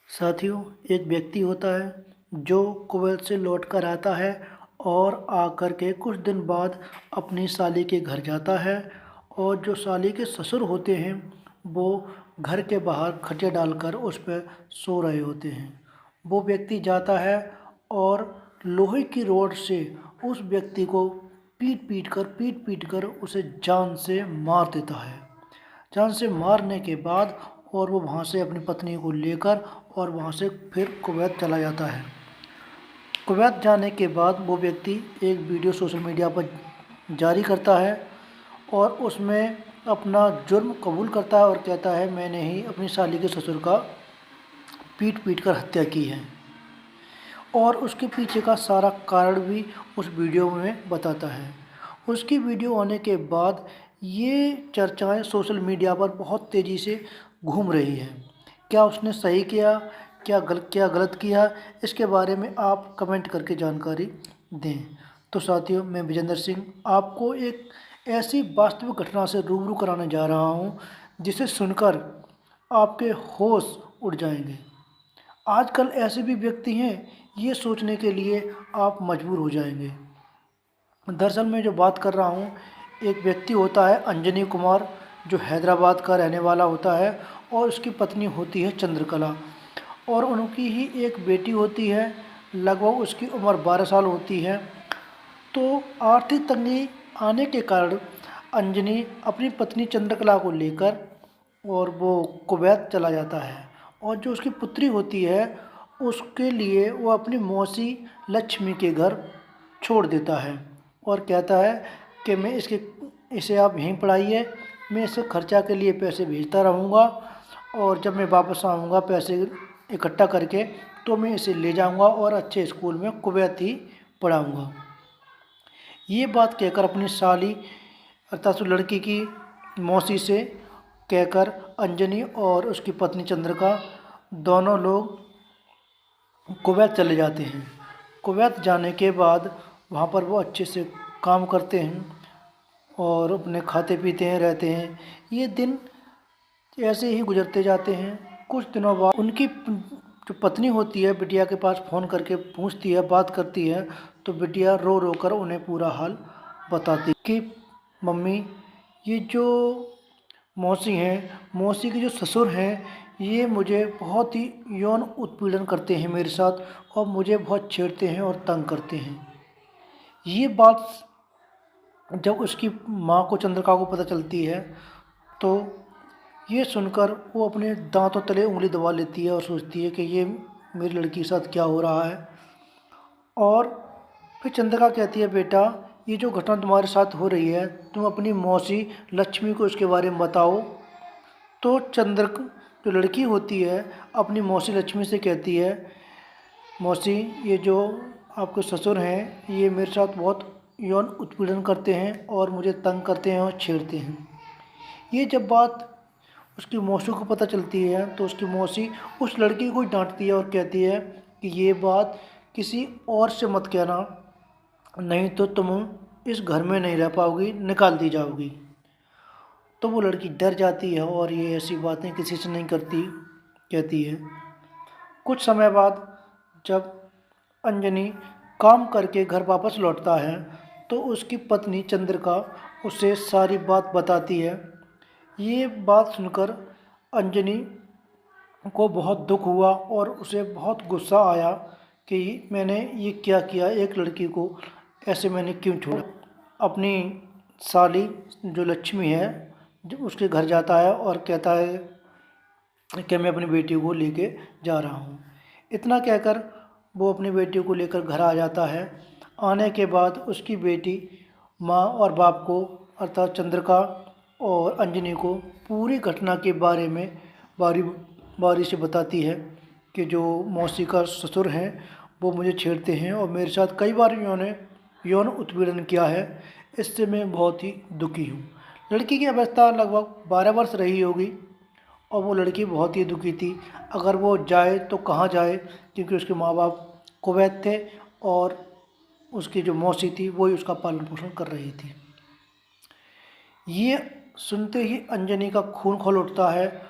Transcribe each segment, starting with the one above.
साथियों, एक व्यक्ति होता है जो कुवैत से लौट कर आता है और आकर के कुछ दिन बाद अपनी साली के घर जाता है। और जो साली के ससुर होते हैं वो घर के बाहर खटिया डालकर उस पर सो रहे होते हैं। वो व्यक्ति जाता है और लोहे की रॉड से उस व्यक्ति को पीट पीट कर उसे जान से मार देता है। जान से मारने के बाद और वो वहाँ से अपनी पत्नी को लेकर और वहाँ से फिर कुवैत चला जाता है। कुवैत जाने के बाद वो व्यक्ति एक वीडियो सोशल मीडिया पर जारी करता है और उसमें अपना जुर्म कबूल करता है और कहता है मैंने ही अपनी साली के ससुर का पीट पीट कर हत्या की है। और उसके पीछे का सारा कारण भी उस वीडियो में बताता है। उसकी वीडियो आने के बाद ये चर्चाएं सोशल मीडिया पर बहुत तेज़ी से घूम रही हैं। क्या उसने सही किया, क्या गलत किया, इसके बारे में आप कमेंट करके जानकारी दें। तो साथियों, मैं विजेंद्र सिंह आपको एक ऐसी वास्तविक घटना से रूबरू कराने जा रहा हूँ जिसे सुनकर आपके होश उड़ जाएंगे। आजकल ऐसे भी व्यक्ति हैं, ये सोचने के लिए आप मजबूर हो जाएंगे। दरअसल मैं जो बात कर रहा हूँ, एक व्यक्ति होता है अंजनी कुमार, जो हैदराबाद का रहने वाला होता है और उसकी पत्नी होती है चंद्रकला। और उनकी ही एक बेटी होती है, लगभग उसकी उम्र 12 साल होती है। तो आर्थिक तंगी आने के कारण अंजनी अपनी पत्नी चंद्रकला को लेकर और वो कुवैत चला जाता है। और जो उसकी पुत्री होती है उसके लिए वो अपनी मौसी लक्ष्मी के घर छोड़ देता है और कहता है कि इसे आप यहीं पढ़ाइए, मैं इसे खर्चा के लिए पैसे भेजता रहूँगा और जब मैं वापस आऊँगा पैसे इकट्ठा करके तो मैं इसे ले जाऊँगा और अच्छे स्कूल में कुवैत ही पढ़ाऊँगा। ये बात कहकर अपनी साली अर्थात उस लड़की की मौसी से कहकर अंजनी और उसकी पत्नी चंद्रिका दोनों लोग कुवैत चले जाते हैं। कुवैत जाने के बाद वहाँ पर वो अच्छे से काम करते हैं और अपने खाते पीते हैं, रहते हैं। ये दिन ऐसे ही गुजरते जाते हैं। कुछ दिनों बाद उनकी जो पत्नी होती है बिटिया के पास फ़ोन करके पूछती है, बात करती है। तो बिटिया रो रो कर उन्हें पूरा हाल बताती कि मम्मी, ये जो मौसी हैं, मौसी के जो ससुर हैं, ये मुझे बहुत ही यौन उत्पीड़न करते हैं मेरे साथ और मुझे बहुत छेड़ते हैं और तंग करते हैं। ये बात जब उसकी माँ को चंद्रिका को पता चलती है तो ये सुनकर वो अपने दांतों तले उंगली दबा लेती है और सोचती है कि ये मेरी लड़की के साथ क्या हो रहा है। और फिर चंद्रिका कहती है, बेटा ये जो घटना तुम्हारे साथ हो रही है तुम अपनी मौसी लक्ष्मी को इसके बारे में बताओ। तो जो लड़की होती है अपनी मौसी लक्ष्मी से कहती है, मौसी ये जो आपके ससुर हैं ये मेरे साथ बहुत यौन उत्पीड़न करते हैं और मुझे तंग करते हैं और छेड़ते हैं। ये जब बात उसकी मौसी को पता चलती है तो उसकी मौसी उस लड़की को डांटती है और कहती है कि ये बात किसी और से मत कहना, नहीं तो तुम इस घर में नहीं रह पाओगी, निकाल दी जाओगी। तो वो लड़की डर जाती है और ये ऐसी बातें किसी से नहीं कहती है। कुछ समय बाद जब अंजनी काम करके घर वापस लौटता है तो उसकी पत्नी चंद्रिका उसे सारी बात बताती है। ये बात सुनकर अंजनी को बहुत दुख हुआ और उसे बहुत गुस्सा आया कि मैंने ये क्या किया, एक लड़की को ऐसे मैंने क्यों छोड़ा। अपनी साली जो लक्ष्मी है जो उसके घर जाता है और कहता है कि मैं अपनी बेटी को लेके जा रहा हूँ। इतना कहकर वो अपनी बेटी को लेकर घर आ जाता है। आने के बाद उसकी बेटी माँ और बाप को अर्थात चंद्रिका और अंजनी को पूरी घटना के बारे में बारी बारी से बताती है कि जो मौसी का ससुर हैं वो मुझे छेड़ते हैं और मेरे साथ कई बार उन्होंने यौन उत्पीड़न किया है, इससे मैं बहुत ही दुखी हूँ। लड़की की अवस्था लगभग 12 वर्ष रही होगी और वो लड़की बहुत ही दुखी थी। अगर वो जाए तो कहाँ जाए, क्योंकि उसके माँ बाप कुवैत थे और उसकी जो मौसी थी वही उसका पालन पोषण कर रही थी। ये सुनते ही अंजनी का खून खौल उठता है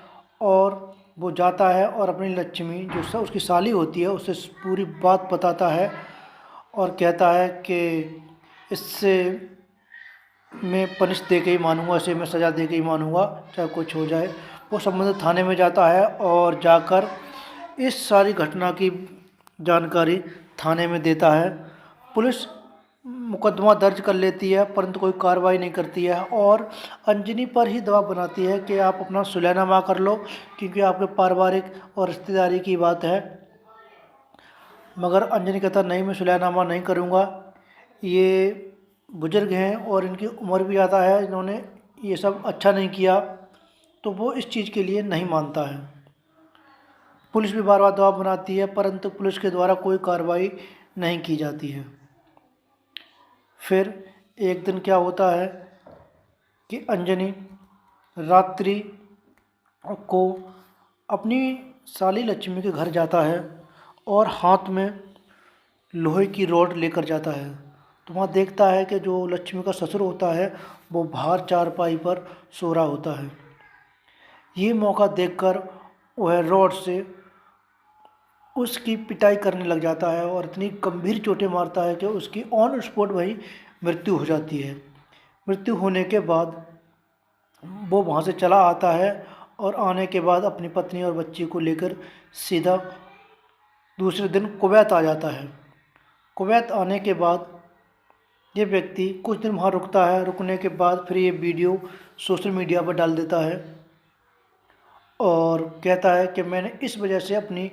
और वो जाता है और अपनी लक्ष्मी जो उसकी साली होती है उससे पूरी बात बताता है और कहता है कि इससे मैं पनिश दे के ही मानूंगा, इसे मैं सज़ा दे के ही मानूंगा, चाहे कुछ हो जाए। वो संबंधित थाने में जाता है और जाकर इस सारी घटना की जानकारी थाने में देता है। पुलिस मुकदमा दर्ज कर लेती है परंतु कोई कार्रवाई नहीं करती है और अंजनी पर ही दबाव बनाती है कि आप अपना सुलहनामा कर लो, क्योंकि आपके पारिवारिक और रिश्तेदारी की बात है। मगर अंजनी कहता नहीं, मैं सुलहनामा नहीं करूँगा, ये बुजुर्ग हैं और इनकी उम्र भी ज़्यादा है, इन्होंने ये सब अच्छा नहीं किया। तो वो इस चीज़ के लिए नहीं मानता है। पुलिस भी बार बार दबाव बनाती है परंतु पुलिस के द्वारा कोई कार्रवाई नहीं की जाती है। फिर एक दिन क्या होता है कि अंजनी रात्रि को अपनी साली लक्ष्मी के घर जाता है और हाथ में लोहे की रॉड लेकर जाता है। तो वहाँ देखता है कि जो लक्ष्मी का ससुर होता है वो बाहर चारपाई पर सो रहा होता है। ये मौका देखकर वह रॉड से उसकी पिटाई करने लग जाता है और इतनी गंभीर चोटें मारता है कि उसकी ऑन स्पॉट वही मृत्यु हो जाती है। मृत्यु होने के बाद वो वहाँ से चला आता है और आने के बाद अपनी पत्नी और बच्ची को लेकर सीधा दूसरे दिन कुवैत आ जाता है। कुवैत आने के बाद ये व्यक्ति कुछ दिन वहाँ रुकता है। रुकने के बाद फिर ये वीडियो सोशल मीडिया पर डाल देता है और कहता है कि मैंने इस वजह से अपनी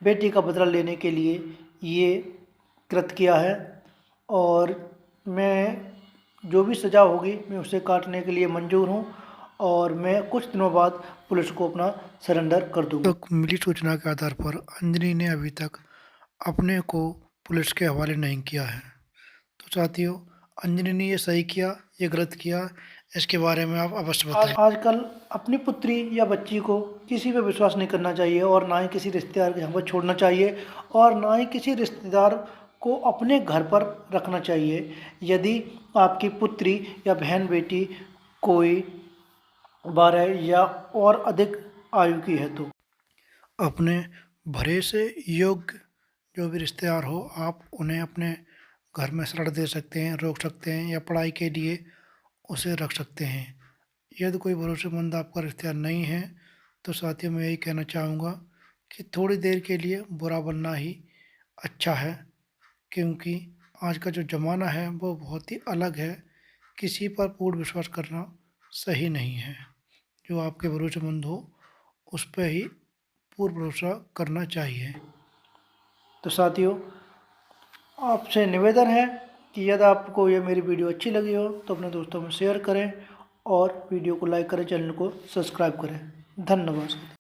बेटी का बदला लेने के लिए ये कृत्य किया है और मैं जो भी सज़ा होगी मैं उसे काटने के लिए मंजूर हूँ और मैं कुछ दिनों बाद पुलिस को अपना सरेंडर कर दूँगा। तो मिली सूचना के आधार पर अंजनी ने अभी तक अपने को पुलिस के हवाले नहीं किया है। तो साथियों, अंजनी ने ये सही किया, ये गलत किया, इसके बारे में आप अवश्य बताएं। आजकल अपनी पुत्री या बच्ची को किसी पे विश्वास नहीं करना चाहिए और ना ही किसी रिश्तेदार के यहाँ पर छोड़ना चाहिए और ना ही किसी रिश्तेदार को अपने घर पर रखना चाहिए। यदि आपकी पुत्री या बहन बेटी कोई 12 या और अधिक आयु की है तो अपने भरे से योग्य जो भी रिश्तेदार हो आप उन्हें अपने घर में शरण दे सकते हैं, रोक सकते हैं या पढ़ाई के लिए उसे रख सकते हैं। यदि कोई भरोसेमंद आपका रिश्तेदार नहीं है तो साथियों मैं यही कहना चाहूँगा कि थोड़ी देर के लिए बुरा बनना ही अच्छा है, क्योंकि आज का जो ज़माना है वो बहुत ही अलग है। किसी पर पूर्ण विश्वास करना सही नहीं है। जो आपके भरोसेमंद हो उस पर ही पूर्ण भरोसा करना चाहिए। तो साथियों, आपसे निवेदन है कि यदि आपको ये मेरी वीडियो अच्छी लगी हो तो अपने दोस्तों में शेयर करें और वीडियो को लाइक करें, चैनल को सब्सक्राइब करें। धन्यवाद।